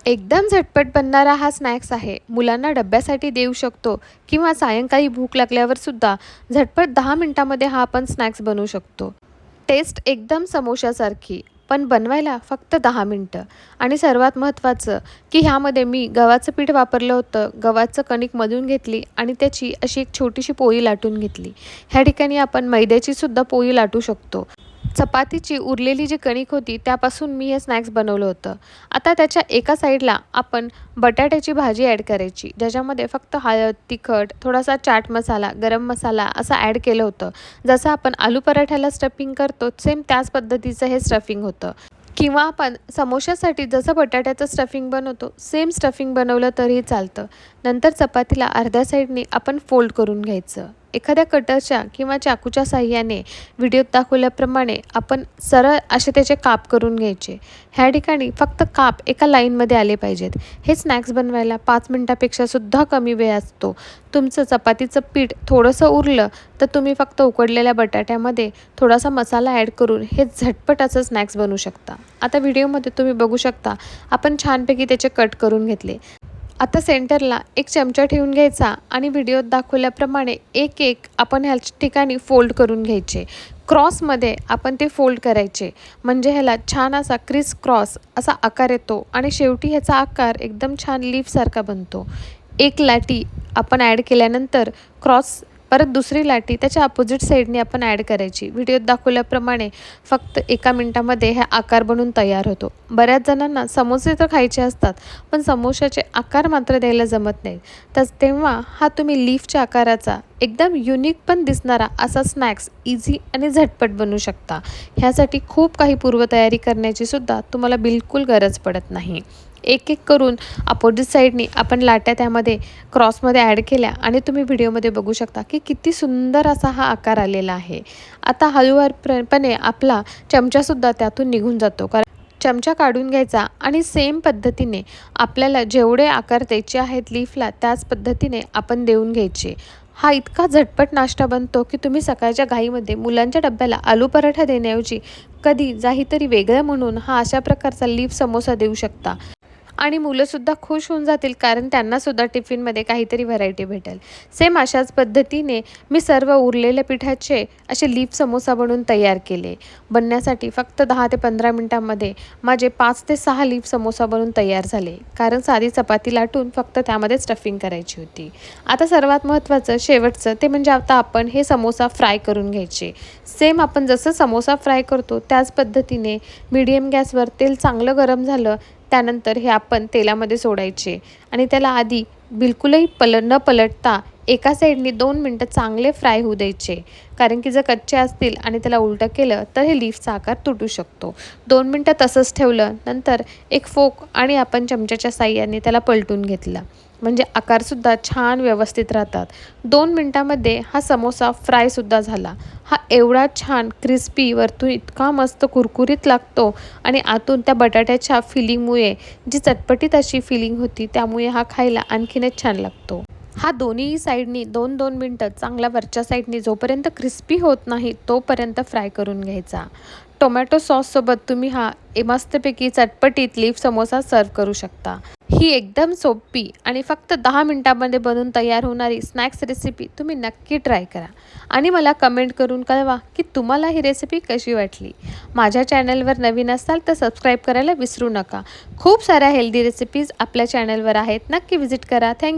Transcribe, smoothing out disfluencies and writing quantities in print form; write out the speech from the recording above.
एकदम झटपट बनणारा हा स्नॅक्स आहे. मुलांना डब्यासाठी देऊ शकतो किंवा सायंकाळी भूक लागल्यावर सुद्धा झटपट 10 मिनिटांमध्ये हा आपण स्नॅक्स बनवू शकतो. टेस्ट एकदम समोशासारखी, पण बनवायला फक्त 10 मिनिटं. आणि सर्वात महत्त्वाचं की ह्यामध्ये मी गव्हाचं पीठ वापरलं होतं. गव्हाचं कणिक मळून घेतली आणि त्याची अशी एक छोटीशी पोळी लाटून घेतली. ह्या ठिकाणी आपण मैद्याची सुद्धा पोळी लाटू शकतो. चपातीची उरलेली जी कणिक होती त्यापासून मी हे स्नॅक्स बनवलं होतं. आता त्याच्या एका साईडला आपण बटाट्याची भाजी ॲड करायची, ज्याच्यामध्ये फक्त हळद, तिखट, थोडासा चाट मसाला, गरम मसाला असं ॲड केलं होतं. जसं आपण आलू पराठ्याला स्टफिंग करतो सेम त्याच पद्धतीचं हे स्टफिंग होतं. किंवा आपण समोश्यासाठी जसं बटाट्याचं स्टफिंग बनवतो सेम स्टफिंग बनवलं तरीही चालतं. नंतर चपातीला अर्ध्या साईडने आपण फोल्ड करून घ्यायचं. एखाद्या कटरच्या किंवा चाकूच्या साहाय्याने व्हिडिओत दाखवल्याप्रमाणे आपण सरळ असे त्याचे काप करून घ्यायचे. ह्या ठिकाणी फक्त काप एका लाईनमध्ये आले पाहिजेत. हे स्नॅक्स बनवायला 5 मिनिटापेक्षा सुद्धा कमी वेळ असतो. तुमचं चपातीचं पीठ थोडंसं उरलं तर तुम्ही फक्त उकडलेल्या बटाट्यामध्ये थोडासा मसाला ॲड करून हे झटपट असं स्नॅक्स बनवू शकता. आता व्हिडिओमध्ये तुम्ही बघू शकता आपण छानपैकी त्याचे कट करून घेतले. आता सेंटरला एक चमचा ठेवून घ्यायचा आणि व्हिडिओत दाखवल्याप्रमाणे एक एक आपण ह्या ठिकाणी फोल्ड करून घ्यायचे. क्रॉसमध्ये आपण ते फोल्ड करायचे, म्हणजे ह्याला छान असा क्रिस क्रॉस असा आकार येतो आणि शेवटी ह्याचा आकार एकदम छान लीफसारखा बनतो. एक लाटी आपण ॲड केल्यानंतर क्रॉस परत दुसरी लाटी त्याच्या अपोजिट साईडने आपण ॲड करायची. व्हिडिओत दाखवल्याप्रमाणे फक्त 1 मिनिटामध्ये हा आकार बनून तयार होतो. बऱ्याच जणांना समोसे तर खायचे असतात, पण समोशाचे आकार मात्र द्यायला जमत नाहीत. तर तेव्हा हा तुम्ही लीफच्या आकाराचा एकदम युनिक पण दिसणारा असा स्नॅक्स इझी आणि झटपट बनवू शकता. ह्यासाठी खूप काही पूर्वतयारी करण्याची सुद्धा तुम्हाला बिलकुल गरज पडत नाही. एक एक करून अपोजिट साईडनी आपण लाट्या त्यामध्ये क्रॉसमध्ये ॲड केल्या आणि तुम्ही व्हिडिओमध्ये बघू शकता की किती सुंदर असा हा आकार आलेला आहे. आता हळूवारपणे आपला चमचासुद्धा त्यातून निघून जातो, कारण चमचा काढून घ्यायचा आणि सेम पद्धतीने आपल्याला जेवढे आकार द्यायचे आहेत लीफला त्याच पद्धतीने आपण देऊन घ्यायचे. हा इतका झटपट नाश्ता बनतो की तुम्ही सकाळच्या घाईमध्ये मुलांच्या डब्याला आलू पराठा देण्याऐवजी कधी काहीतरी वेगळं म्हणून हा अशा प्रकारचा लीफ समोसा देऊ शकता. आणि मुलंसुद्धा खुश होऊन जातील, कारण त्यांनासुद्धा टिफिनमध्ये काहीतरी व्हरायटी भेटेल. सेम अशाच पद्धतीने मी सर्व उरलेल्या पिठाचे असे लीफ समोसा बनवून तयार केले. बनण्यासाठी फक्त 10 ते 15 मिनिटांमध्ये माझे 5 ते 6 लीफ समोसा बनवून तयार झाले, कारण साधी चपाती लाटून फक्त त्यामध्ये स्टफिंग करायची होती. आता सर्वात महत्त्वाचं शेवटचं ते म्हणजे आता आपण हे समोसा फ्राय करून घ्यायचे. सेम आपण जसं समोसा फ्राय करतो त्याच पद्धतीने मीडियम गॅसवर तेल चांगलं गरम झालं त्यानंतर हे आपण तेलामध्ये सोडायचे आणि त्याला आधी बिलकुलही न पलटता एका साईडने 2 मिनटं चांगले फ्राय होऊ द्यायचे, कारण की जर कच्चे असतील आणि त्याला उलटं केलं तर हे लीफचा आकार तुटू शकतो. 2 मिनटं तसंच ठेवलं, नंतर एक फोक आणि आपण चमच्याच्या साहाय्याने त्याला पलटून घेतला, म्हणजे आकारसुद्धा छान व्यवस्थित राहतात. 2 मिनटामध्ये हा समोसा फ्रायसुद्धा झाला. हा एवढा छान क्रिस्पी, वरतून इतका मस्त कुरकुरीत लागतो आणि आतून त्या बटाट्याच्या फिलिंगमुळे जी चटपटीत अशी फिलिंग होती त्यामुळे हा खायला आणखीनच छान लागतो. हा दोन्ही साईडनी 2-2 मिनटं चांगला वरच्या साईडनी जोपर्यंत क्रिस्पी होत नाही तोपर्यंत फ्राय करून घ्यायचा. टोमॅटो सॉससोबत तुम्ही हा मस्तपैकी चटपटीत लीफ समोसा सर्व करू शकता. ही एकदम सोपी आणि फक्त 10 मिनिटांमध्ये बनवून तयार होणारी स्नॅक्स रेसिपी तुम्ही नक्की ट्राय करा आणि मला कमेंट करून कळवा की तुम्हाला ही रेसिपी कशी वाटली. माझ्या चॅनलवर नवीन असाल तर सबस्क्राईब करायला विसरू नका. खूप साऱ्या हेल्दी रेसिपीज आपल्या चॅनलवर आहेत, नक्की व्हिजिट करा. थँक्यू.